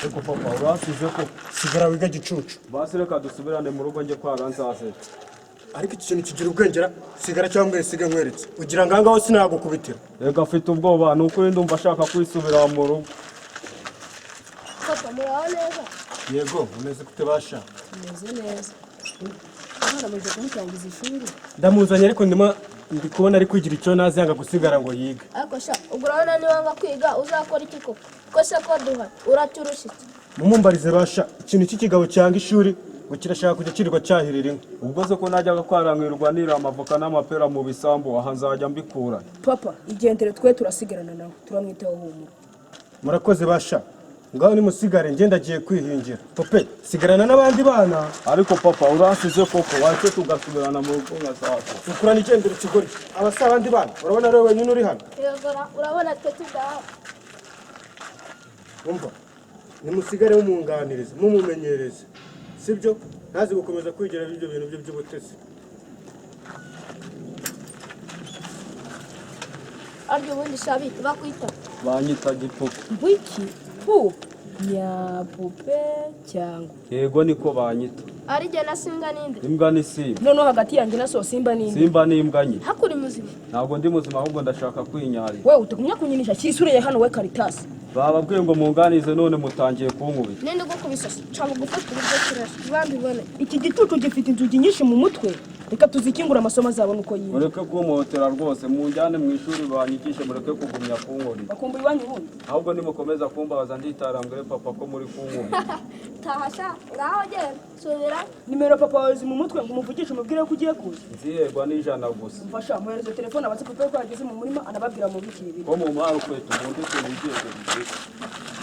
Eko papa urasize ko sigara wiga gicucu. basi reka dusubirane mu rugo njye kwara nzaze. Ariko iki kintu kigira ubwengera sigara cyangwa sige nkweretse. Ugira ngangaho sinagukubitira. Reka afite ubwoba nukuri ndumva ashaka kwisubira mu rugo. Papa muraho neza? Yego umeze kutebasha. Meze neza. Abana baje kumutangiza ishuri. Ndamuzanye ariko ndi kubona ari kwigira icyo nazi yanga gusigara ngo yiga. Ariko sha ugurana ni wanga kwiga uzakora iki koko? Ko se ko duha uraturushitse. Mumumbarize basha ikintu cy'ikigabo cyanga ishuri ngo kirashaka kujya kirirwa cyahirira inka. Ubwo se ko najyaga kwarangirwa nira amavoka n'amapera mu bisambu aha nzajya mbikura. Papa igendere twe turasigarana nawe turamwitaho humura. Murakoze basha. Ngaho ni musigare ngenda agiye kwihingira. Pope sigarana n'abandi bana. Ariko papa urasize koko wace tugasubirana mu rugo ngasaza. Ukurana igendere ikigori. Abasa abandi bana. Urabona rero wenyine uri hano. Yegora urabona twe tudaha. Umva. Nimusigare mumunganiriza mumumenyereze. Sibyo ntazi gukomeza kwigira ibyo bintu byo by'ubutesi. Aryo ubundi shabi bakwita. Banyita gipupe. Wiki pu ya pupe cyangwa. Yego niko banyita. Ari je na singa ninde? Imbwa ni simba. None hagati yanjye na so simba ninde? Simba ni imbwa nyine. Hakuri muzima. Ntabwo ndi muzima ahubwo ndashaka kwinyarira. Wewe utakunya kunyinisha cyisuriye hano we Caritas. Bababwiye ngo munganize none mutangiye kunkubita. Ninde gukubisa? Cyangwa gufata uburyo kirashe. Bandi bone. Iki gitutu gifite inzugi nyinshi mu mutwe. Reka tuzikingura amasomo azabo nuko yiga. Mureke kumotera rwose munjyane mu ishuri banyigishe mureke kugumya kunkora. Bakumbuye iwanyu ubundi. Ahubwo nimukomeza kumbabaza nditarambere papa ko muri kunkubita. Tahasha ngaho je subira. Nimero papa wawe mu mutwe ngo umuvugishe umubwire ko ugiye kuza. Nziyegwa n'ijana gusa. Mfasha muhereze telefone abatse papa ko yageze mu murima anababwira mu bikiri. Ko mu mwaro kwetu ubundi tubigiye.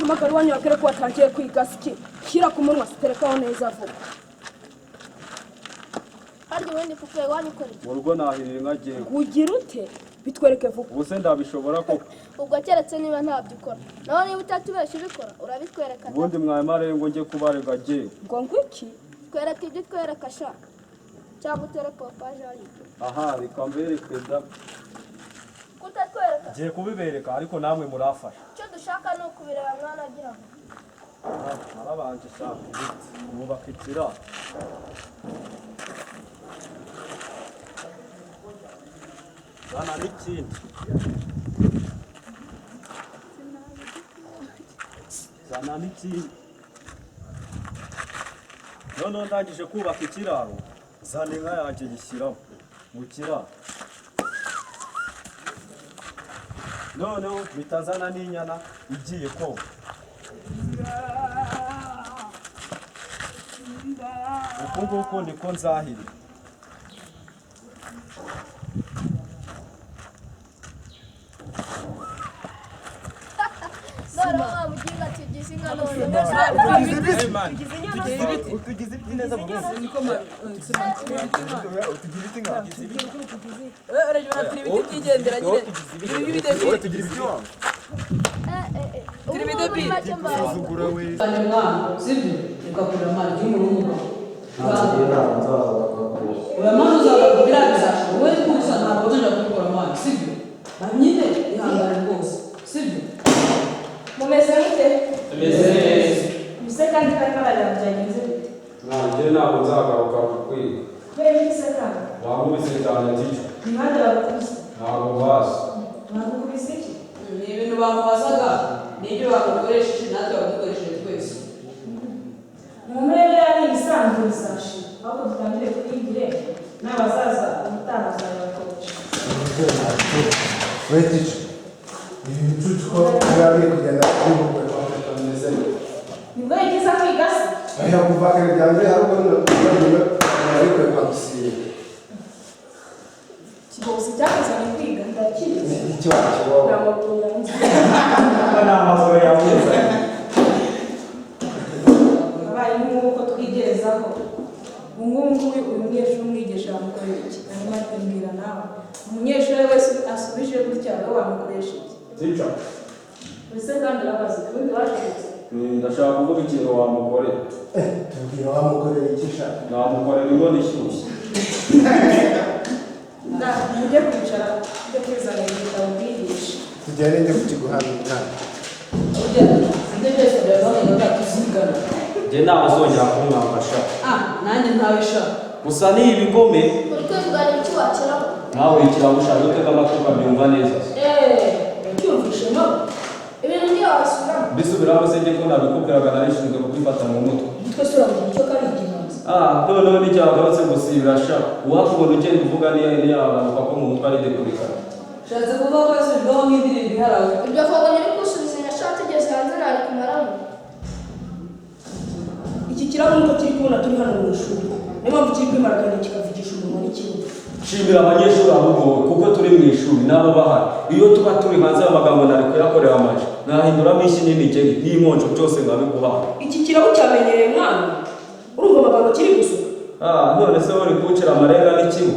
Amakuru wanyu akere ko watangiye kwiga siki. Shyira ku munwa telefone neza vuba. Aryo ubundi pupe wanyikore. Mu rugo nahirira inka giye. Ugira ute? Bitwereke vuba. Ubuse ndabishobora koko. Ubwo keretse niba ntabyikora. Naho niba utatubesha ubikora urabitwereka. Ubundi mwayimare ngo njye kubarega giye. Ngo ngwiki? Twereka ibyo twereka sha. Cyangwa utere popaje ari. Aha reka mbereke da. Kutatwereka. Giye kubibereka ariko namwe murafasha. Cyo dushaka no kubireba mwana agira ngo. Narabanje shaka ibiti. Mubaka ikiraro. Zana n'ikindi. Zana n'ikindi. None ndangije kubaka ikiraro. Zana inka yanjye gishyiraho mu kiraro. Noneho bitazana n'inyana igiye koga. Uku nguku niko nzahira. None wamuginga tugize inka none. Utugize ibiti neza mu rugo. Niko utugize ibiti nka. Urajya turi ibiti byigendera nyine. Ibi bidebiri. Tugira ibiti wawe. Turi bidebiri. Uzugura we. Mwana sibyo ukakura mwana cy'umuruhuko uramana uzakubwira bizasha wowe kuza ntabwo uzajya kubikora mwana sibyo nyine ihangane rwose sibyo Mumeze mute? Tumeze neza. Mise kandi kandi byagenze bite? Nanjye ntabwo nzagaruka kukwiga. Kubera iki se kandi? Wamubise cyane ticho. Impande bagukubise? Ntabwo bazi. Bagukubise iki? ni ibintu bamubazaga n'ibyo bamukoresheje natwe bamukoresheje twese Mumere ni ibisanzwe bizashira ahubwo dutangire kwigire n'abazaza ubutaha bazabakoresha. We ticho. Ibi bicucu ko bari kugenda kuri mu rwego rw'ameze. Nibwo yagize kwiga se? Aya kuvagara byanjye ariko n'ubwo ariko kwagusiye. Kigose cyakuzanye kwiga ndakizi. Icyo wakibaho. N'amakuru yanjye. N'amazuru yavuze. Abaye nk'uko twigerezaho. Ngubu uyu munyeshuri umwigisha yamukorera iki? Arimo atembera nawe. Umunyeshuri wese asubije gutya ngo wamukoresha iki? Ticho. Ese kandi urabaza ubundi washobotse? Ndashaka kuvuga ikintu wamukorera. Tubwira wamukorera iki shaka. Namukorera inkono ishyushye. Mujye kwicara ujye kwizanira igitabo bwigisha. Tujyane njye kukiguhana umwana. burya ibyo byose byavugaga tuzi njye ntawe uzongera kumwambasha nanjye ntawe sha gusa ni ibigome uri kwivugana iki wakiramo nawe ikirago ushaka utega amatwi ukabyumva neza cyumvishe no ibintu ntiyabasubiramo bisubiramo se njye ko nabikubwiraga narishinzwe kukwifata mu mutwe twese uramugira icyo kari igihanzi noneho n'icyagarutse gusibira sha uwakubona ugenda uvuga niyagaruka ko mu mutwe ari dekurikana shatse kuvuga ko yasubirwaho nk'indirimbo iharawe ibyo foganya uri kusubiza nyashati igeze hanze ntari kumaramo iki kirabo nuko kiri kubona turi hano mu ishuri niyo mpamvu kiri kwimaraganya kikavugisha umunwa n'ikibuga shimira abanyeshuri ahubwo kuko turi mu ishuri n'abo bahari iyo tuba turi hanze y'amagambo nari kuyakorera amaji nahinduramo ishyi n'imigeri n'inkonjo byose nkabiguhaha iki kirabo cyamenyereye mwana urumva amagambo kiri gusuka none se wari kuwucira amarenga n'ikigo